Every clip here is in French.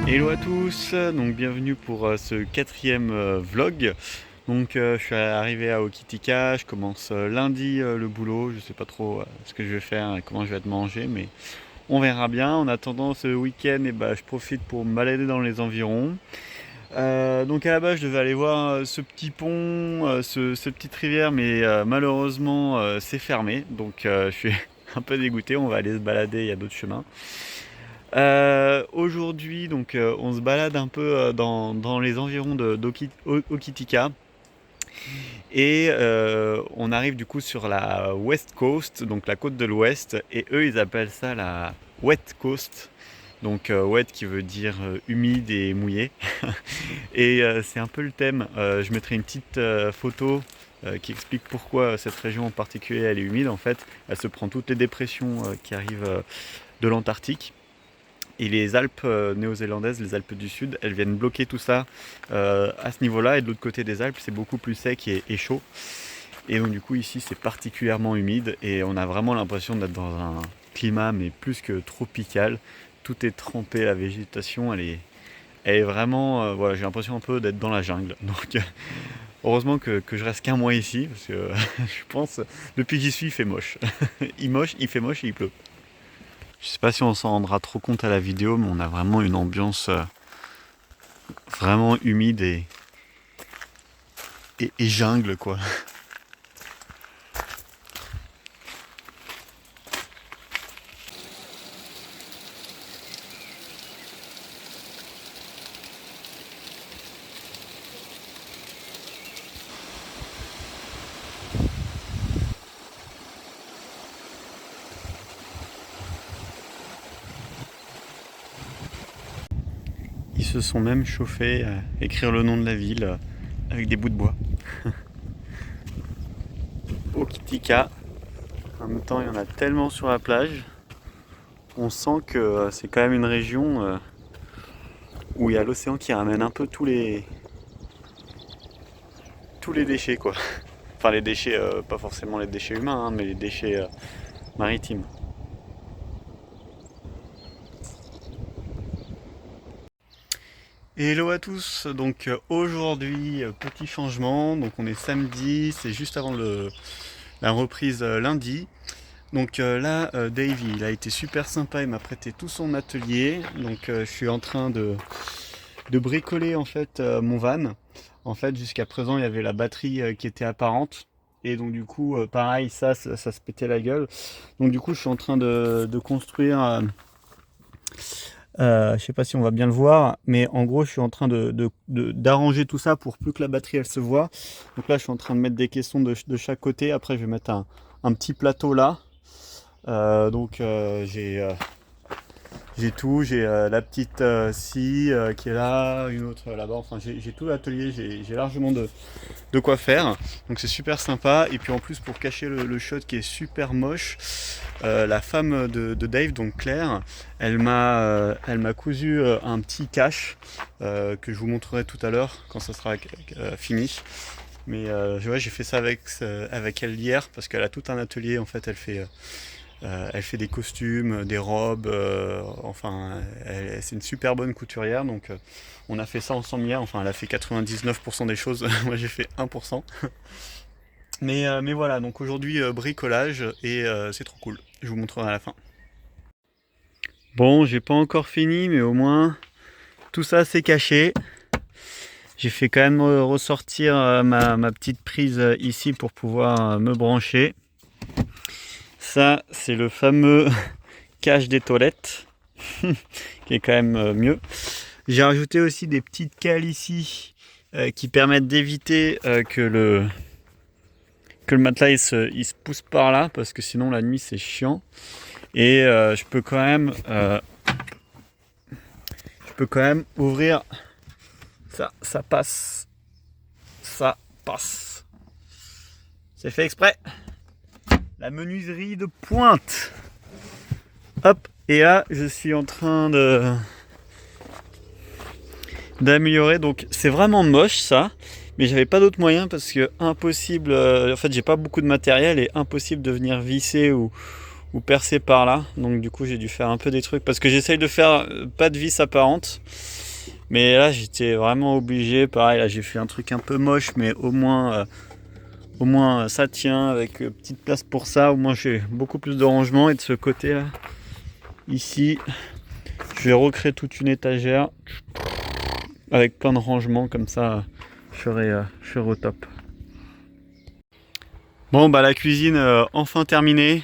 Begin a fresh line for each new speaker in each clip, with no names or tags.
Hello à tous, donc bienvenue pour ce quatrième vlog. Donc je suis arrivé à Hokitika, je commence lundi le boulot, je sais pas trop ce que je vais faire et comment je vais être mangé, mais on verra bien. En attendant ce week-end, je profite pour me balader dans les environs. Donc à la base je devais aller voir ce petit pont, ce petite rivière, mais malheureusement c'est fermé, donc je suis un peu dégoûté, on va aller se balader, il y a d'autres chemins. Aujourd'hui, donc, on se balade un peu dans les environs d'Hokitika et on arrive du coup sur la West Coast, donc la côte de l'Ouest, et eux ils appellent ça la Wet Coast. Donc wet qui veut dire humide et mouillé. Et c'est un peu le thème. Je mettrai une petite photo qui explique pourquoi cette région en particulier elle est humide. En fait, elle se prend toutes les dépressions qui arrivent de l'Antarctique. Et les Alpes néo-zélandaises, les Alpes du Sud, elles viennent bloquer tout ça à ce niveau-là. Et de l'autre côté des Alpes, c'est beaucoup plus sec et chaud. Et donc du coup ici c'est particulièrement humide et on a vraiment l'impression d'être dans un climat mais plus que tropical. Tout est trempé, la végétation elle est vraiment, voilà, j'ai l'impression un peu d'être dans la jungle. Donc heureusement que je reste qu'un mois ici parce que je pense depuis que j'y suis il fait moche. Il fait moche et il pleut. Je sais pas si on s'en rendra trop compte à la vidéo, mais on a vraiment une ambiance vraiment humide et jungle quoi. Ils se sont même chauffés à écrire le nom de la ville avec des bouts de bois. Hokitika. En même temps, il y en a tellement sur la plage. On sent que c'est quand même une région où il y a l'océan qui ramène un peu tous les déchets quoi. Enfin les déchets, pas forcément les déchets humains, hein, mais les déchets maritimes. Hello à tous, donc aujourd'hui petit changement, donc on est samedi, c'est juste avant la reprise lundi. Donc là Dave il a été super sympa, il m'a prêté tout son atelier, donc je suis en train de bricoler en fait mon van. En fait jusqu'à présent il y avait la batterie qui était apparente. Et donc du coup pareil ça se pétait la gueule. Donc du coup je suis en train de construire je sais pas si on va bien le voir, mais en gros je suis en train d'arranger tout ça pour plus que la batterie elle se voit. Donc là je suis en train de mettre des caissons de chaque côté. Après je vais mettre un petit plateau là. J'ai tout, j'ai la petite scie qui est là, une autre là-bas, enfin j'ai tout l'atelier, j'ai largement de quoi faire, donc c'est super sympa. Et puis en plus pour cacher le shot qui est super moche, la femme de Dave, donc Claire, elle m'a cousu un petit cache que je vous montrerai tout à l'heure quand ça sera fini. Mais ouais, j'ai fait ça avec elle hier parce qu'elle a tout un atelier en fait, elle fait des costumes, des robes, enfin c'est une super bonne couturière, donc on a fait ça ensemble hier. Enfin elle a fait 99% des choses, moi j'ai fait 1%. Mais voilà, donc aujourd'hui bricolage et c'est trop cool, je vous montrerai à la fin. Bon, j'ai pas encore fini, mais au moins tout ça c'est caché. J'ai fait quand même ressortir ma petite prise ici pour pouvoir me brancher. Ça, c'est le fameux cage des toilettes, qui est quand même mieux. J'ai rajouté aussi des petites cales ici qui permettent d'éviter que le matelas il se pousse par là, parce que sinon la nuit c'est chiant. Et je peux quand même ouvrir ça, ça passe, c'est fait exprès. La menuiserie de pointe. Hop, et là je suis en train d'améliorer. Donc c'est vraiment moche ça, mais j'avais pas d'autre moyen parce que impossible, en fait j'ai pas beaucoup de matériel et impossible de venir visser ou percer par là. Donc du coup j'ai dû faire un peu des trucs parce que j'essaye de faire pas de vis apparente, mais là j'étais vraiment obligé. Pareil, là j'ai fait un truc un peu moche, mais au moins ça tient, avec petite place pour ça. Au moins j'ai beaucoup plus de rangement. Et de ce côté là, ici, je vais recréer toute une étagère avec plein de rangements, comme ça je serai au top. Bon bah la cuisine enfin terminée.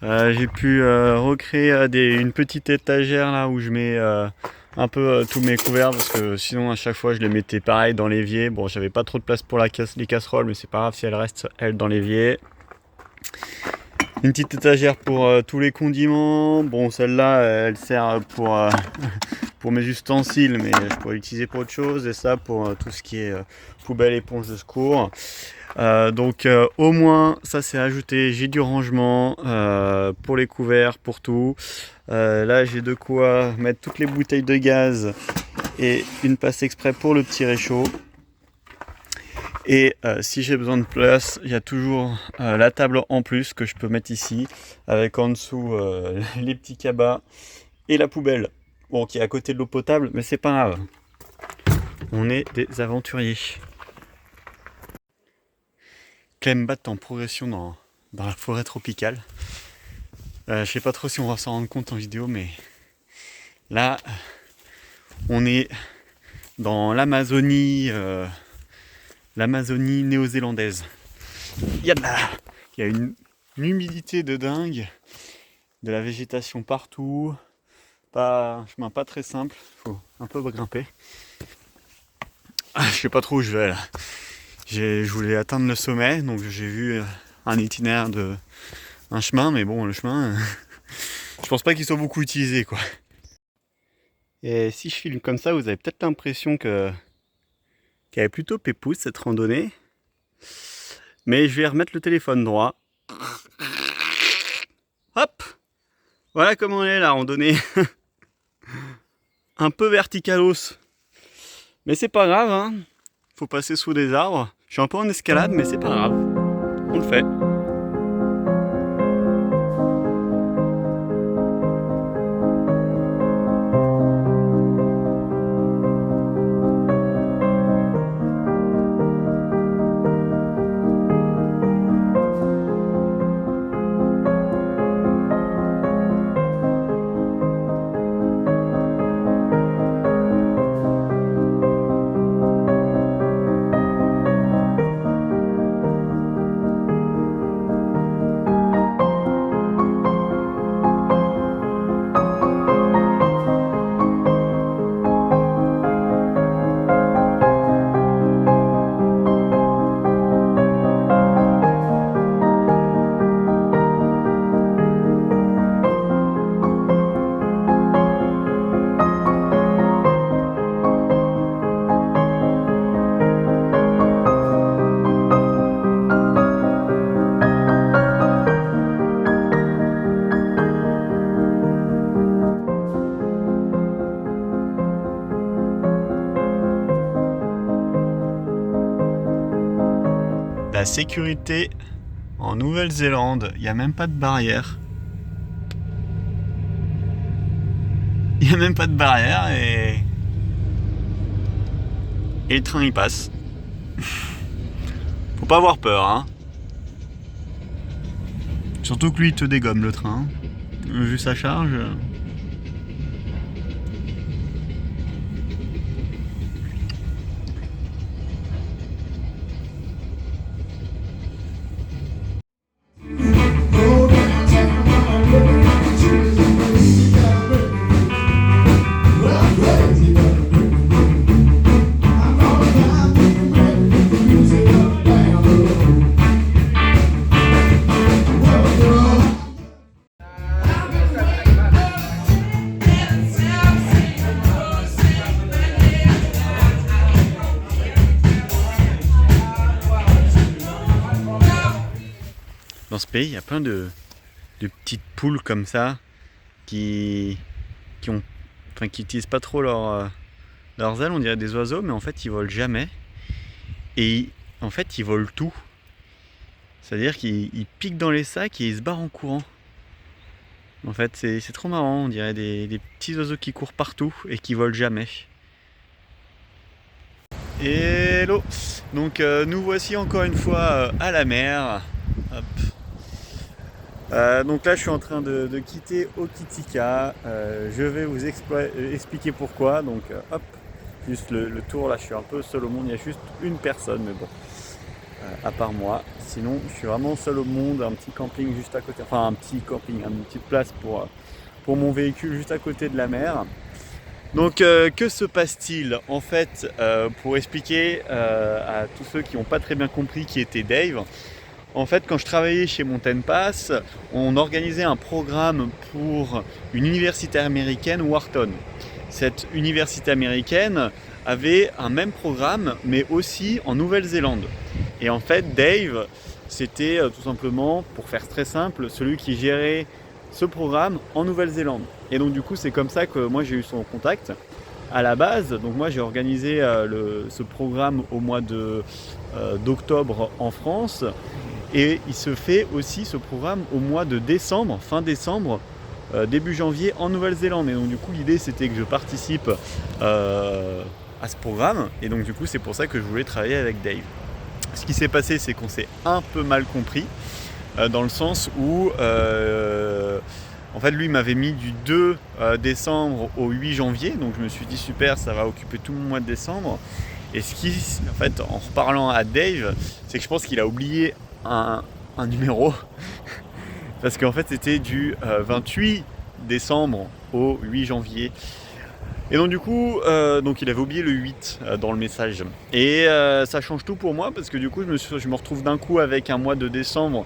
J'ai pu recréer une petite étagère là où je mets un peu tous mes couverts, parce que sinon à chaque fois je les mettais pareil dans l'évier. Bon, j'avais pas trop de place pour les casseroles, mais c'est pas grave si elles restent dans l'évier. Une petite étagère pour tous les condiments. Bon, celle-là elle sert pour mes ustensiles, mais je pourrais l'utiliser pour autre chose. Et ça pour tout ce qui est poubelle, éponge de secours. Donc au moins ça c'est ajouté, j'ai du rangement pour les couverts, pour tout. Là j'ai de quoi mettre toutes les bouteilles de gaz et une place exprès pour le petit réchaud. Et si j'ai besoin de place, il y a toujours la table en plus que je peux mettre ici, avec en dessous les petits cabas et la poubelle. Bon, qui est à côté de l'eau potable, mais c'est pas grave. On est des aventuriers. Clembat en progression dans la forêt tropicale. Je sais pas trop si on va s'en rendre compte en vidéo, mais là on est dans l'Amazonie néo-zélandaise. Il y a une humidité de dingue, de la végétation partout, un chemin pas très simple, faut un peu grimper. Je sais pas trop où je vais là. Je voulais atteindre le sommet, donc j'ai vu un itinéraire un chemin, mais bon, le chemin, je pense pas qu'il soit beaucoup utilisé, quoi. Et si je filme comme ça, vous avez peut-être l'impression qu'elle est plutôt pépouze cette randonnée. Mais je vais remettre le téléphone droit. Hop! Voilà comment elle est la randonnée. Un peu verticalos. Mais c'est pas grave, hein. Faut passer sous des arbres. Je suis un peu en escalade, mais c'est pas grave. On le fait. La sécurité en Nouvelle-Zélande, il n'y a même pas de barrière. Il n'y a même pas de barrière et le train il passe. Faut pas avoir peur, hein. Surtout que lui il te dégomme le train. Vu sa charge. respect. Il y a plein de petites poules comme ça qui utilisent pas trop leurs ailes, on dirait des oiseaux, mais en fait ils volent jamais. Et en fait ils volent tout. C'est-à-dire qu'ils piquent dans les sacs et ils se barrent en courant. En fait c'est trop marrant, on dirait des petits oiseaux qui courent partout et qui volent jamais. Hello. Donc nous voici encore une fois à la mer. Hop. Donc là je suis en train de quitter Hokitika. Je vais vous expliquer pourquoi. Donc hop, juste le tour là, je suis un peu seul au monde, il y a juste une personne, mais bon, à part moi. Sinon je suis vraiment seul au monde, un petit camping juste à côté, enfin un petit camping, une petite place pour mon véhicule juste à côté de la mer. Donc que se passe-t-il? En fait, pour expliquer à tous ceux qui n'ont pas très bien compris qui était Dave, en fait quand je travaillais chez Mountain Pass, on organisait un programme pour une université américaine, Wharton. Cette université américaine avait un même programme mais aussi en Nouvelle-Zélande. Et en fait Dave, c'était tout simplement, pour faire très simple, celui qui gérait ce programme en Nouvelle-Zélande. Et donc du coup c'est comme ça que moi j'ai eu son contact à la base. Donc moi j'ai organisé ce programme au mois d'octobre en France, et il se fait aussi ce programme au mois de décembre, fin décembre, début janvier en Nouvelle-Zélande. Et donc du coup l'idée c'était que je participe à ce programme, et donc du coup c'est pour ça que je voulais travailler avec Dave. Ce qui s'est passé c'est qu'on s'est un peu mal compris, dans le sens où en fait lui m'avait mis du 2 décembre au 8 janvier, donc je me suis dit super, ça va occuper tout mon mois de décembre. Et ce qui, en fait, en reparlant à Dave, c'est que je pense qu'il a oublié un numéro, parce qu'en fait c'était du 28 décembre au 8 janvier. Et donc du coup, donc il avait oublié le 8 dans le message. Et ça change tout pour moi, parce que du coup je me retrouve d'un coup avec un mois de décembre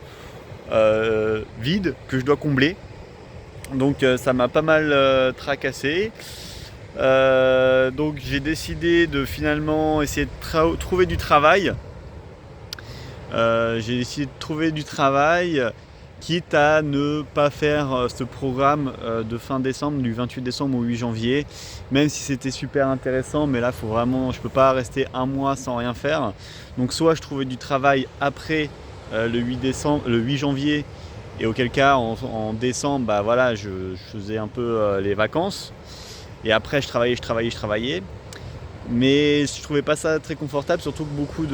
vide que je dois combler. Donc ça m'a pas mal tracassé. Donc j'ai décidé de finalement essayer de trouver du travail. J'ai décidé de trouver du travail, quitte à ne pas faire ce programme de fin décembre, du 28 décembre au 8 janvier, même si c'était super intéressant, mais là faut vraiment, je peux pas rester un mois sans rien faire. Donc soit je trouvais du travail après le 8 janvier, et auquel cas en décembre, bah voilà, je faisais un peu les vacances, et après je travaillais. Mais je trouvais pas ça très confortable, surtout que beaucoup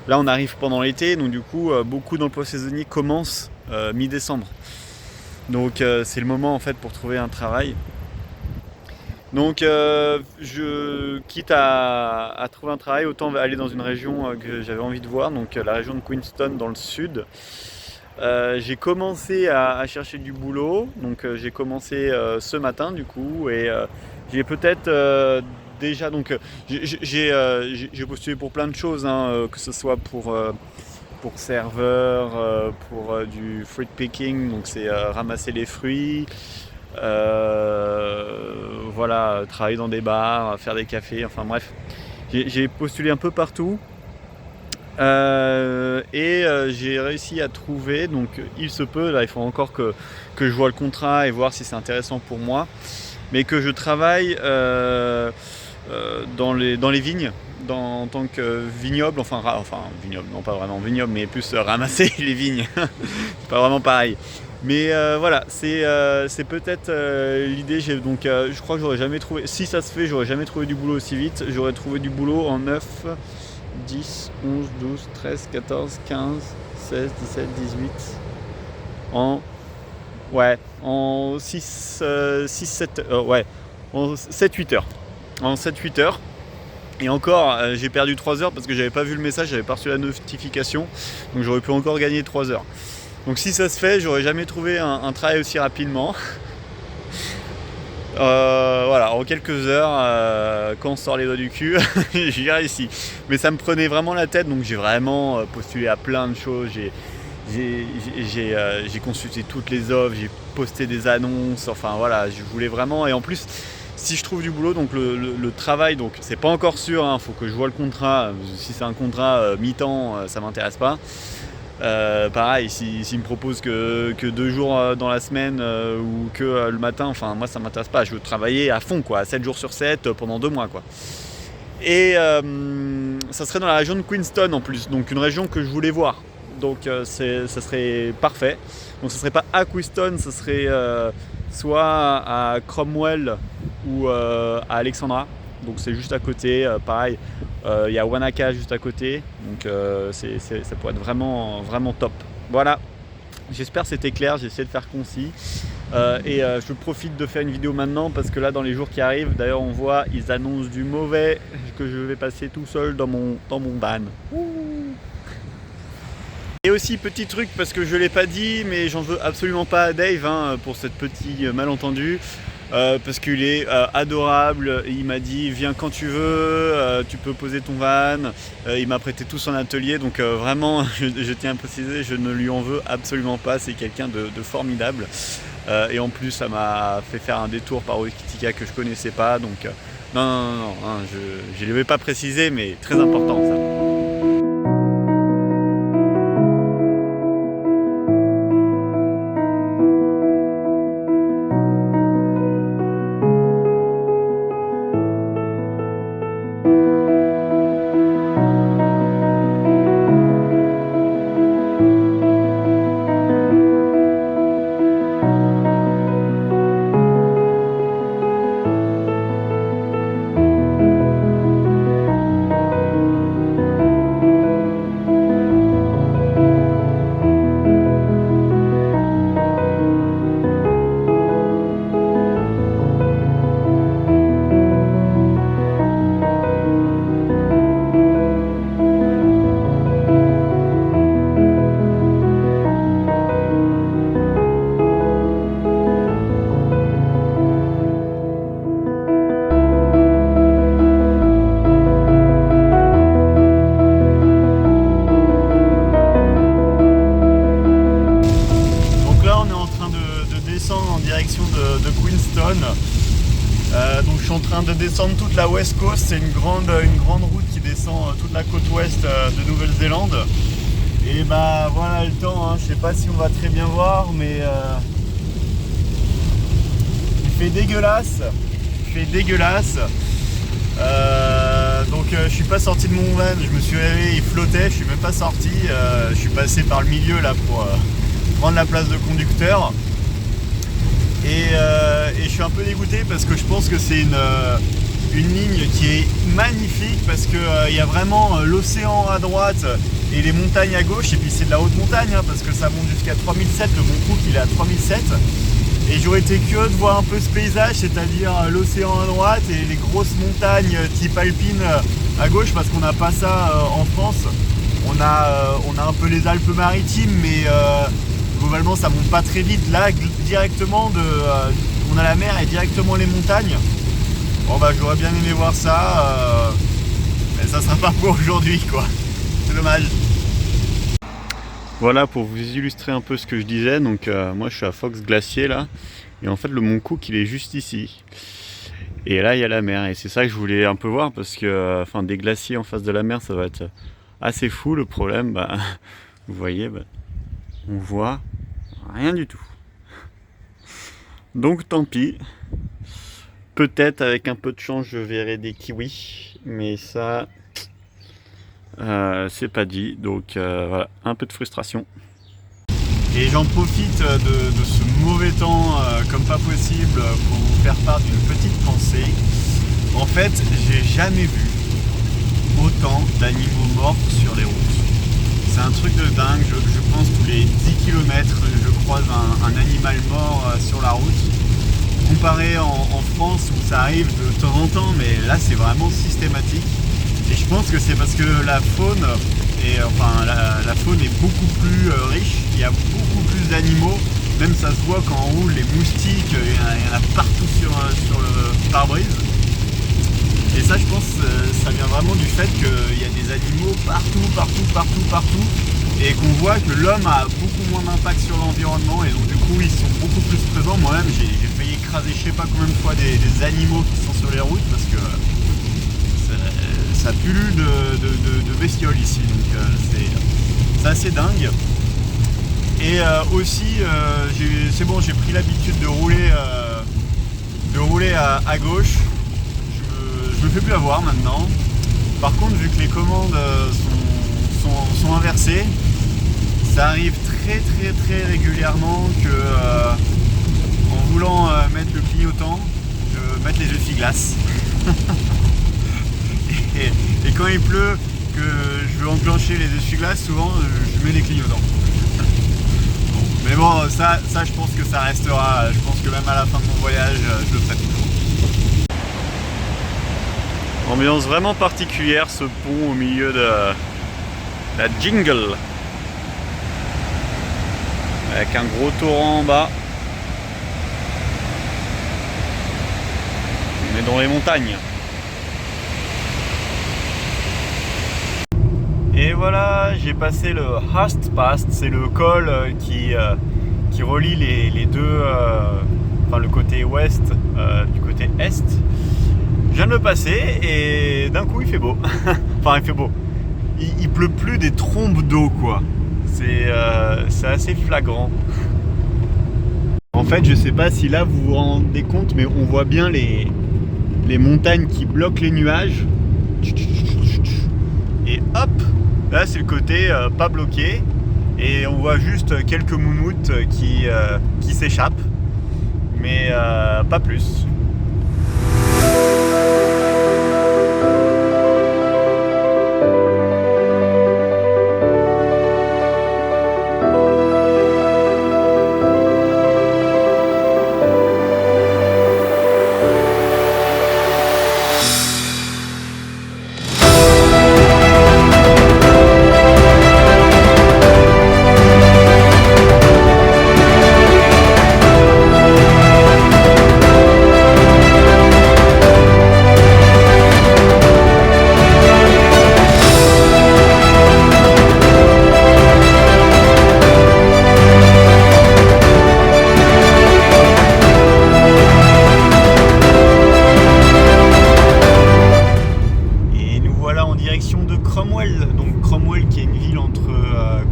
là on arrive pendant l'été, donc du coup beaucoup d'emplois saisonniers commencent mi-décembre. Donc c'est le moment en fait pour trouver un travail. Donc je quitte à trouver un travail, autant aller dans une région que j'avais envie de voir, donc la région de Queenstown dans le sud. J'ai commencé à chercher du boulot, donc j'ai commencé ce matin du coup, et j'ai peut-être déjà, donc j'ai postulé pour plein de choses, hein, que ce soit pour serveur, pour du fruit picking, donc c'est ramasser les fruits, voilà, travailler dans des bars, faire des cafés, enfin bref, j'ai postulé un peu partout. J'ai réussi à trouver, donc il se peut, là il faut encore que je vois le contrat et voir si c'est intéressant pour moi, mais que je travaille dans les vignes, en tant que vignoble, enfin vignoble, non pas vraiment vignoble, mais plus ramasser les vignes, c'est pas vraiment pareil. Mais voilà, c'est peut-être l'idée. Donc je crois que j'aurais jamais trouvé, si ça se fait, j'aurais jamais trouvé du boulot aussi vite. J'aurais trouvé du boulot en 9, 10, 11, 12, 13, 14, 15, 16, 17, 18 en 6, 7, en 7-8 heures. En 7-8 heures. Et encore, j'ai perdu 3 heures parce que j'avais pas vu le message, j'avais pas reçu la notification. Donc j'aurais pu encore gagner 3 heures. Donc si ça se fait, j'aurais jamais trouvé un travail aussi rapidement. Voilà, en quelques heures, quand on sort les doigts du cul, j'y réussi. Mais ça me prenait vraiment la tête, donc j'ai vraiment postulé à plein de choses. J'ai consulté toutes les offres, j'ai posté des annonces, enfin voilà, je voulais vraiment. Et en plus, si je trouve du boulot, donc le travail, donc c'est pas encore sûr, hein, faut que je vois le contrat. Si c'est un contrat mi-temps, ça m'intéresse pas. Pareil, s'il me propose que 2 jours dans la semaine ou que le matin, enfin moi ça m'intéresse pas, je veux travailler à fond quoi, 7 jours sur 7 pendant 2 mois quoi. Et ça serait dans la région de Queenstown en plus, donc une région que je voulais voir. Donc ça serait parfait. Donc ça serait pas à Queenstown, ça serait soit à Cromwell ou à Alexandra. Donc c'est juste à côté, pareil. Il y a Wanaka juste à côté, donc ça pourrait être vraiment, vraiment top. Voilà, j'espère que c'était clair, j'ai essayé de faire concis. Je profite de faire une vidéo maintenant parce que là dans les jours qui arrivent, d'ailleurs on voit, ils annoncent du mauvais, que je vais passer tout seul dans mon van. Et aussi petit truc parce que je l'ai pas dit mais j'en veux absolument pas à Dave pour cette petit malentendu. Parce qu'il est adorable, il m'a dit viens quand tu veux, tu peux poser ton van, il m'a prêté tout son atelier, donc vraiment je tiens à préciser, je ne lui en veux absolument pas, c'est quelqu'un de formidable. Et en plus ça m'a fait faire un détour par Hokitika que je connaissais pas, donc non, je ne l'avais pas précisé mais très important ça. En direction de Queenstown. Donc je suis en train de descendre toute la West Coast, c'est une grande route qui descend toute la côte ouest de Nouvelle-Zélande. Et bah voilà le temps, je sais pas si on va très bien voir mais il fait dégueulasse. Donc je suis pas sorti de mon van, je me suis réveillé, il flottait, je suis même pas sorti, je suis passé par le milieu là pour prendre la place de conducteur. Et je suis un peu dégoûté parce que je pense que c'est une ligne qui est magnifique parce qu'il y a vraiment l'océan à droite et les montagnes à gauche, et puis c'est de la haute montagne parce que ça monte jusqu'à 3007, le Mont Cook il est à 3007, et j'aurais été curieux de voir un peu ce paysage, c'est-à-dire l'océan à droite et les grosses montagnes type alpine à gauche, parce qu'on n'a pas ça en France. On a un peu les Alpes-Maritimes, mais globalement ça monte pas très vite. Là directement on a la mer et directement les montagnes. Bon bah j'aurais bien aimé voir ça, mais ça sera pas pour aujourd'hui quoi. C'est dommage. Voilà pour vous illustrer un peu ce que je disais. Donc moi je suis à Fox Glacier là, et en fait le Mont Cook il est juste ici. Et là il y a la mer, et c'est ça que je voulais un peu voir parce que des glaciers en face de la mer ça va être assez fou. Le problème, vous voyez, on voit rien du tout. Donc tant pis. Peut-être avec un peu de chance je verrai des kiwis, mais ça c'est pas dit. Donc voilà, un peu de frustration. Et j'en profite de ce mauvais temps comme pas possible pour vous faire part d'une petite pensée. En fait, j'ai jamais vu autant d'animaux morts sur les routes. C'est un truc de dingue, je pense tous les 10 km je croise un animal mort sur la route. Comparé en France où ça arrive de temps en temps, mais là c'est vraiment systématique. Et je pense que c'est parce que la faune la faune est beaucoup plus riche, il y a beaucoup plus d'animaux, même ça se voit quand on roule, les moustiques, il y en a partout sur le pare-brise. Et ça je pense ça vient vraiment du fait qu'il y a des animaux partout, et qu'on voit que l'homme a beaucoup moins d'impact sur l'environnement, et donc du coup ils sont beaucoup plus présents. Moi-même j'ai failli écraser je sais pas combien de fois des animaux qui sont sur les routes parce que ça pullule de bestioles ici, donc C'est assez dingue. Et aussi, c'est bon, j'ai pris l'habitude de rouler à gauche. Je me fais plus avoir maintenant. Par contre, vu que les commandes sont inversées, ça arrive très régulièrement que en voulant mettre le clignotant, je mette les essuie-glaces. et quand il pleut, que je veux enclencher les essuie-glaces, souvent je mets les clignotants. Bon, mais bon, ça je pense que ça restera. Je pense que même à la fin de mon voyage, je le ferai toujours. Ambiance vraiment particulière, ce pont au milieu de la jungle. Avec un gros torrent en bas. On est dans les montagnes. Et voilà, j'ai passé le Hastpass, c'est le col qui relie les deux, enfin le côté ouest du côté est. Je viens de le passer et d'un coup il fait beau. Enfin il fait beau. Il pleut plus des trombes d'eau quoi. C'est assez flagrant. En fait, je sais pas si là vous vous rendez compte, mais on voit bien les montagnes qui bloquent les nuages. Et hop, là c'est le côté pas bloqué. Et on voit juste quelques moumoutes qui s'échappent. Mais pas plus. Donc Cromwell qui est une ville entre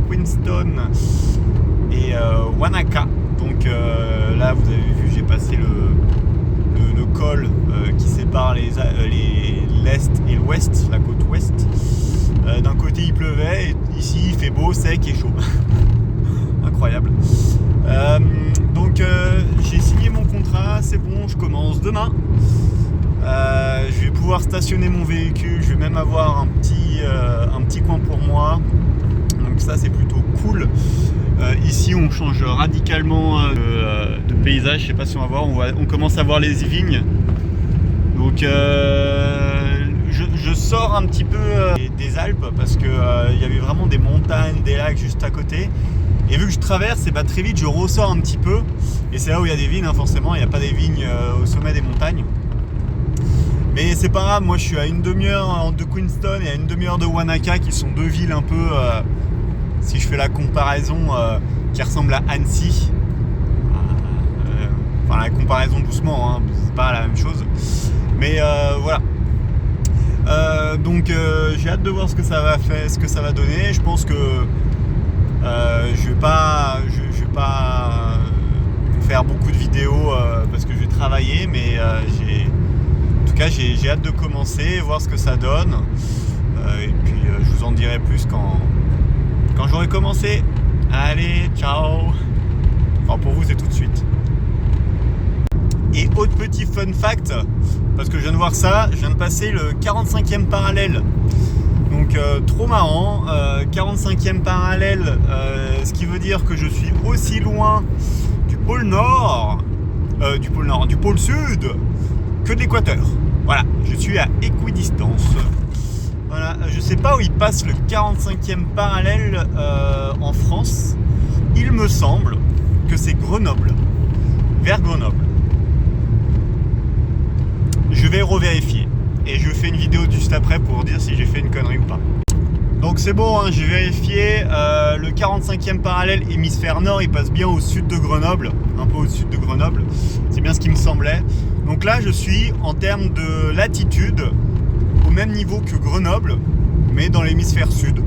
Queenstown et Wanaka. Donc là vous avez vu, j'ai passé le col qui sépare l'est et l'ouest, la côte ouest. D'un côté il pleuvait et ici il fait beau, sec et chaud. Incroyable. Donc j'ai signé mon contrat, c'est bon, je commence demain. Je vais pouvoir stationner mon véhicule, je vais même avoir un petit coin pour moi, donc ça c'est plutôt cool. Ici on change radicalement de paysage, je sais pas si on va voir, on commence à voir les vignes, donc je sors un petit peu des Alpes parce que il y avait vraiment des montagnes, des lacs juste à côté. Et vu que je traverse, et bah, très vite je ressors un petit peu, et c'est là où il y a des vignes, hein, forcément, il n'y a pas des vignes au sommet des montagnes. Mais c'est pas grave, moi je suis à une demi-heure de Queenstown et à une demi-heure de Wanaka, qui sont deux villes un peu, si je fais la comparaison, qui ressemblent à Annecy. Enfin la comparaison doucement, hein, c'est pas la même chose. Mais voilà. Donc j'ai hâte de voir ce que ça va faire, ce que ça va donner. Je pense que je vais pas faire beaucoup de vidéos parce que je vais travailler, mais en tout cas j'ai hâte de commencer, voir ce que ça donne, et puis je vous en dirai plus quand j'aurai commencé. Allez, ciao. Enfin pour vous c'est tout de suite. Et autre petit fun fact, parce que je viens de voir ça, je viens de passer le 45e parallèle. Donc trop marrant, 45e parallèle, ce qui veut dire que je suis aussi loin du pôle Nord, du pôle Sud que de l'équateur. Voilà, je suis à équidistance. Voilà, je sais pas où il passe le 45e parallèle en France. Il me semble que c'est Grenoble, vers Grenoble. Je vais revérifier. Et je fais une vidéo juste après pour dire si j'ai fait une connerie ou pas. Donc c'est bon, hein, j'ai vérifié, le 45e parallèle hémisphère nord, il passe bien au sud de Grenoble, un peu au sud de Grenoble, c'est bien ce qui me semblait. Donc là je suis en termes de latitude au même niveau que Grenoble, mais dans l'hémisphère sud.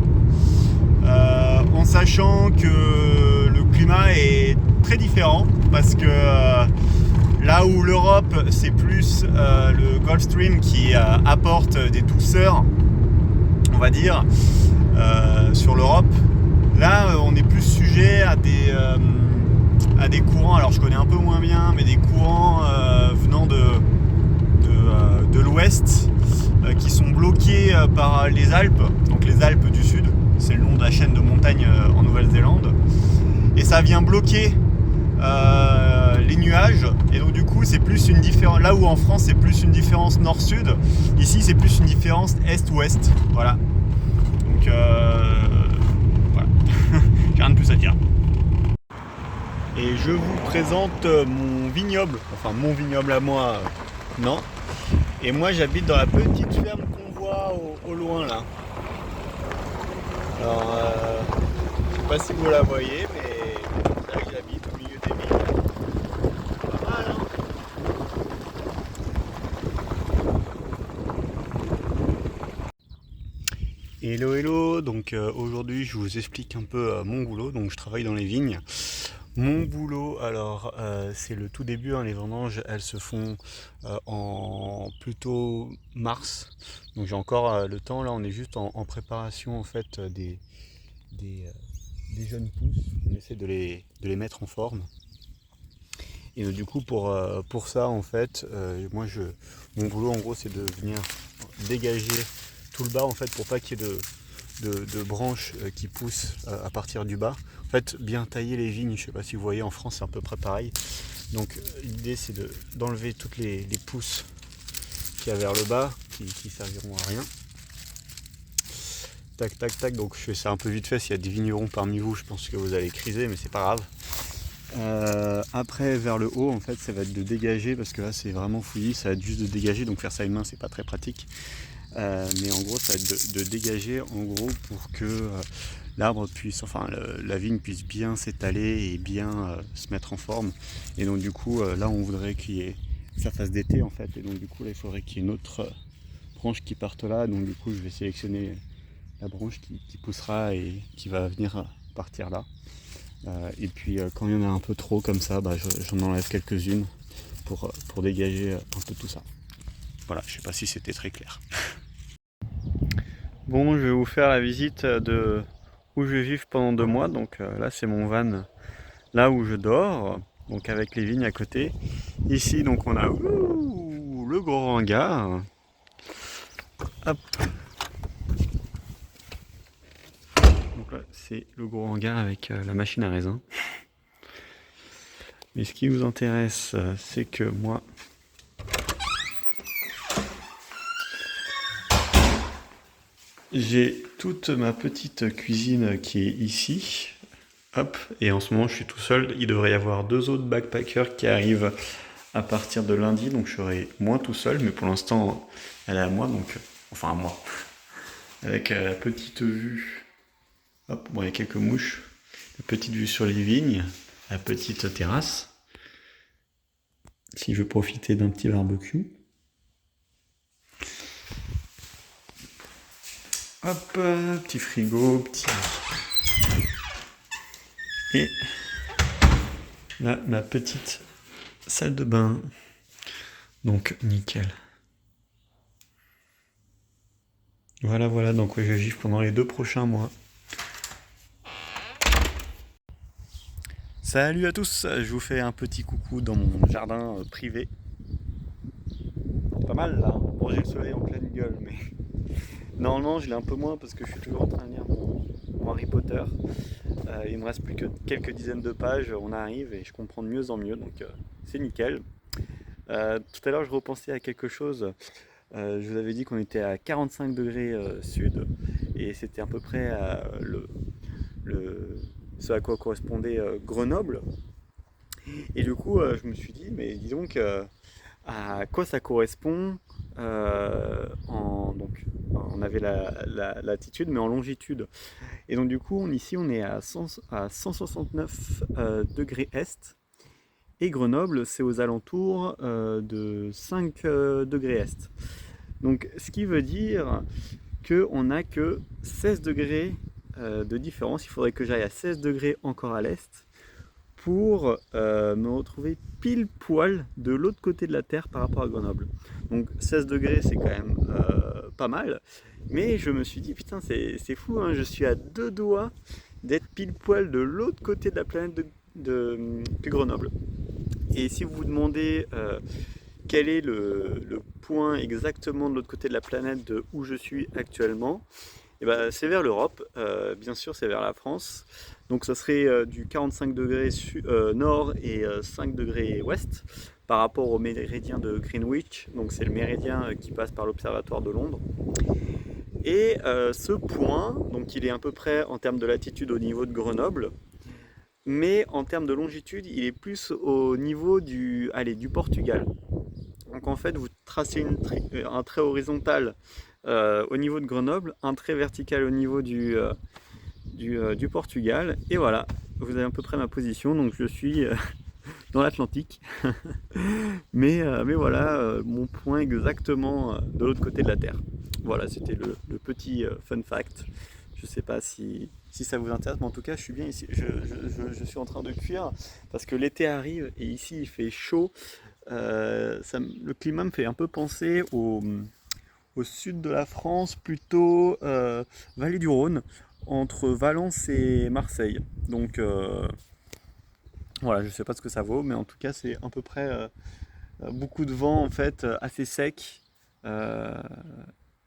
en sachant que le climat est très différent parce que là où l'Europe c'est plus le Gulf Stream qui apporte des douceurs, on va dire, sur l'Europe, là on est plus sujet à des courants, alors je connais un peu moins bien, mais des courants venant de l'ouest qui sont bloqués par les Alpes, donc les Alpes du Sud, c'est le nom de la chaîne de montagnes en Nouvelle-Zélande, et ça vient bloquer les nuages, et donc du coup c'est plus une différence, là où en France c'est plus une différence nord-sud, ici c'est plus une différence est-ouest, voilà. Donc voilà, j'ai rien de plus à dire. Et je vous présente mon vignoble, enfin mon vignoble à moi, non. Et moi j'habite dans la petite ferme qu'on voit au loin là. Alors je sais pas si vous la voyez, mais c'est là que j'habite au milieu des vignes. Pas mal, hein. Hello hello, donc aujourd'hui je vous explique un peu mon boulot, donc je travaille dans les vignes. Mon boulot, alors c'est le tout début, hein, les vendanges elles se font en plutôt mars, donc j'ai encore le temps, là on est juste en préparation en fait des, des jeunes pousses, on essaie de les mettre en forme. Et du coup pour ça en fait, mon boulot en gros c'est de venir dégager tout le bas en fait pour pas qu'il y ait de branches qui poussent à partir du bas. En fait, bien tailler les vignes, je sais pas si vous voyez, en France c'est à peu près pareil. Donc l'idée c'est d'enlever toutes les pousses qu'il y a vers le bas, qui serviront à rien. Tac tac tac, donc je fais ça un peu vite fait, s'il y a des vignerons parmi vous, je pense que vous allez criser, mais c'est pas grave. Après vers le haut en fait ça va être de dégager, parce que là c'est vraiment fouillis, ça va être juste de dégager, donc faire ça une main c'est pas très pratique. Mais en gros ça va être de dégager en gros pour que l'arbre puisse, enfin la vigne puisse bien s'étaler et bien se mettre en forme. Et donc du coup là on voudrait ça fasse d'été en fait, et donc du coup là il faudrait qu'il y ait une autre branche qui parte là, donc du coup je vais sélectionner la branche qui poussera et qui va venir partir là. Et puis quand il y en a un peu trop comme ça, j'en enlève quelques-unes pour dégager un peu tout ça. Voilà, je sais pas si c'était très clair. Bon, je vais vous faire la visite de où je vais vivre pendant 2 mois. Donc là, c'est mon van, là où je dors, donc avec les vignes à côté. Ici, donc on a le gros hangar. Hop. Donc là, c'est le gros hangar avec la machine à raisin. Mais ce qui vous intéresse, c'est que moi, j'ai toute ma petite cuisine qui est ici. Hop, et en ce moment je suis tout seul. Il devrait y avoir 2 autres backpackers qui arrivent à partir de lundi, donc je serai moins tout seul, mais pour l'instant elle est à moi, donc enfin à moi. Avec la petite vue. Hop, bon il y a quelques mouches. La petite vue sur les vignes, la petite terrasse. Si je veux profiter d'un petit barbecue. Hop, petit frigo, petit. Et là, ma petite salle de bain. Donc, nickel. Voilà, donc je vais vivre pendant les 2 prochains mois. Salut à tous, je vous fais un petit coucou dans mon jardin privé. Pas mal là, bon j'ai le soleil en pleine gueule, mais normalement je l'ai un peu moins parce que je suis toujours en train de lire mon Harry Potter. Il me reste plus que quelques dizaines de pages, on arrive et je comprends de mieux en mieux, donc c'est nickel. Tout à l'heure je repensais à quelque chose. Je vous avais dit qu'on était à 45 degrés sud et c'était à peu près ce à quoi correspondait Grenoble. Et du coup je me suis dit, mais dis donc à quoi ça correspond donc on avait la latitude mais en longitude. Et donc du coup ici on est à 169 degrés est. Et Grenoble, c'est aux alentours de 5 degrés est. Donc, ce qui veut dire qu'on n'a que 16 degrés
de différence. Il faudrait que j'aille à 16 degrés encore à l'est pour me retrouver pile poil de l'autre côté de la Terre par rapport à Grenoble. Donc 16 degrés, c'est quand même pas mal. Mais je me suis dit, putain, c'est fou, hein, je suis à 2 doigts d'être pile poil de l'autre côté de la planète que Grenoble. Et si vous vous demandez quel est le point exactement de l'autre côté de la planète de où je suis actuellement, et ben, c'est vers l'Europe, bien sûr c'est vers la France. Donc ça serait du 45 degrés nord et 5 degrés ouest par rapport au méridien de Greenwich. Donc c'est le méridien qui passe par l'observatoire de Londres. Et ce point, donc il est à peu près en termes de latitude au niveau de Grenoble, mais en termes de longitude, il est plus au niveau du Portugal. Donc en fait, vous tracez un trait horizontal au niveau de Grenoble, un trait vertical au niveau du Portugal, et voilà, vous avez à peu près ma position. Donc je suis dans l'Atlantique, mais voilà mon point exactement de l'autre côté de la Terre. Voilà, c'était le petit fun fact. Je sais pas si ça vous intéresse, mais en tout cas, je suis bien ici. Je suis en train de cuire parce que l'été arrive et ici il fait chaud. Le climat me fait un peu penser au sud de la France, plutôt vallée du Rhône, entre Valence et Marseille. Donc voilà, je sais pas ce que ça vaut, mais en tout cas, c'est à peu près beaucoup de vent en fait, assez sec euh,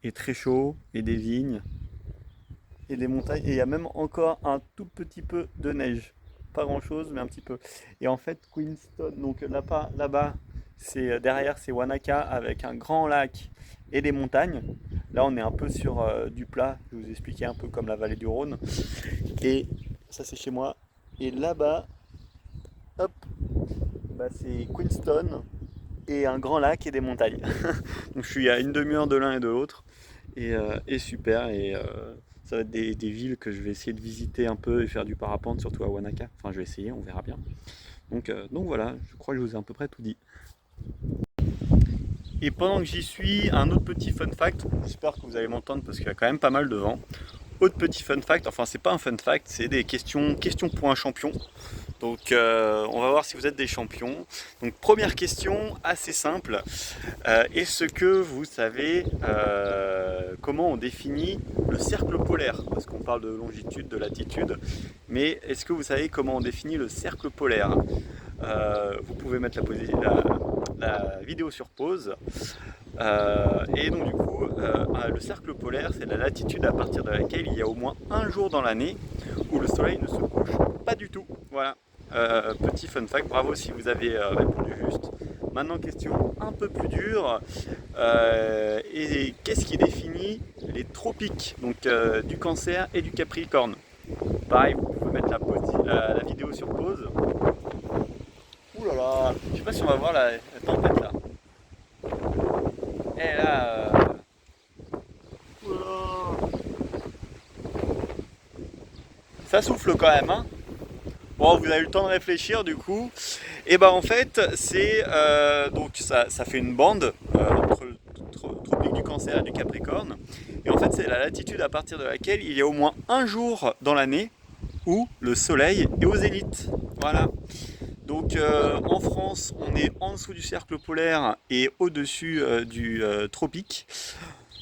et très chaud, et des vignes et des montagnes. Et il y a même encore un tout petit peu de neige. Pas grand chose, mais un petit peu. Et en fait, Queenstown, donc là-bas, c'est derrière, c'est Wanaka avec un grand lac et des montagnes. Là, on est un peu sur du plat. Je vais vous expliquer un peu comme la vallée du Rhône. Et ça, c'est chez moi. Et là-bas, hop, bah, c'est Queenstown et un grand lac et des montagnes. Donc, je suis à une demi-heure de l'un et de l'autre. Et super. Et ça va être des villes que je vais essayer de visiter un peu et faire du parapente, surtout à Wanaka. Enfin, je vais essayer, on verra bien. Donc voilà, je crois que je vous ai à peu près tout dit. Et pendant que j'y suis, un autre petit fun fact, j'espère que vous allez m'entendre parce qu'il y a quand même pas mal de vent. Autre petit fun fact, enfin c'est pas un fun fact, c'est des questions pour un champion. Donc on va voir si vous êtes des champions. Donc première question assez simple. Est-ce que vous savez comment on définit le cercle polaire? Parce qu'on parle de longitude, de latitude. Mais est-ce que vous savez comment on définit le cercle polaire? Vous pouvez mettre la vidéo sur pause. Et donc du coup, le cercle polaire, c'est la latitude à partir de laquelle il y a au moins un jour dans l'année où le soleil ne se couche pas du tout. Voilà, petit fun fact, bravo si vous avez répondu juste. Maintenant, question un peu plus dure. Et qu'est-ce qui définit les tropiques, donc du Cancer et du Capricorne? Pareil, vous pouvez mettre la vidéo sur pause. Ouh là là, je sais pas si on va voir la tempête là. Et là, ouh là là. Ça souffle quand même, hein. Bon, vous avez eu le temps de réfléchir du coup. Et ben en fait, c'est donc ça fait une bande entre le tropique du Cancer et du Capricorne. Et en fait, c'est la latitude à partir de laquelle il y a au moins un jour dans l'année où le soleil est au zénith. Voilà. Donc en France, on est en dessous du cercle polaire et au-dessus du tropique.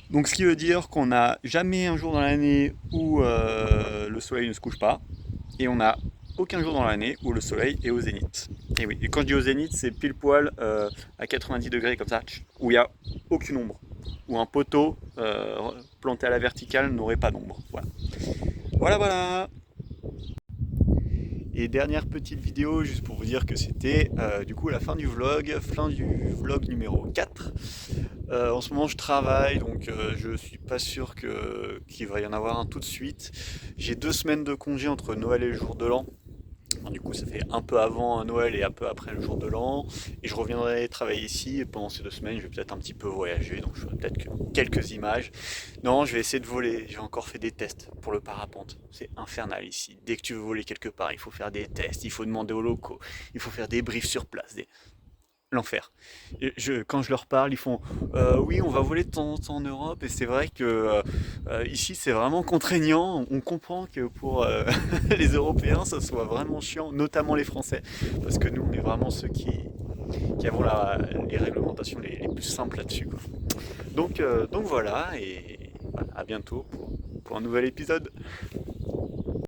Donc ce qui veut dire qu'on n'a jamais un jour dans l'année où le soleil ne se couche pas. Et on n'a aucun jour dans l'année où le soleil est au zénith. Et oui, et quand je dis au zénith, c'est pile poil à 90 degrés comme ça, où il n'y a aucune ombre. Où un poteau planté à la verticale n'aurait pas d'ombre. Voilà. Voilà, voilà. Et dernière petite vidéo, juste pour vous dire que c'était du coup la fin du vlog numéro 4. En ce moment je travaille, donc je suis pas sûr qu'il va y en avoir un tout de suite. J'ai 2 semaines de congé entre Noël et le jour de l'an. Du coup, ça fait un peu avant Noël et un peu après le jour de l'an. Et je reviendrai travailler ici. Et pendant ces 2 semaines, je vais peut-être un petit peu voyager. Donc, je ferai peut-être quelques images. Non, je vais essayer de voler. J'ai encore fait des tests pour le parapente. C'est infernal ici. Dès que tu veux voler quelque part, il faut faire des tests. Il faut demander aux locaux. Il faut faire des briefs sur place. L'enfer. Quand je leur parle, ils font oui, on va voler de temps en temps en Europe, et c'est vrai que Ici, c'est vraiment contraignant. On comprend que pour les Européens, ça soit vraiment chiant, notamment les Français, parce que nous, on est vraiment ceux qui avons les réglementations les plus simples là-dessus, quoi. Donc voilà, et voilà, à bientôt pour un nouvel épisode.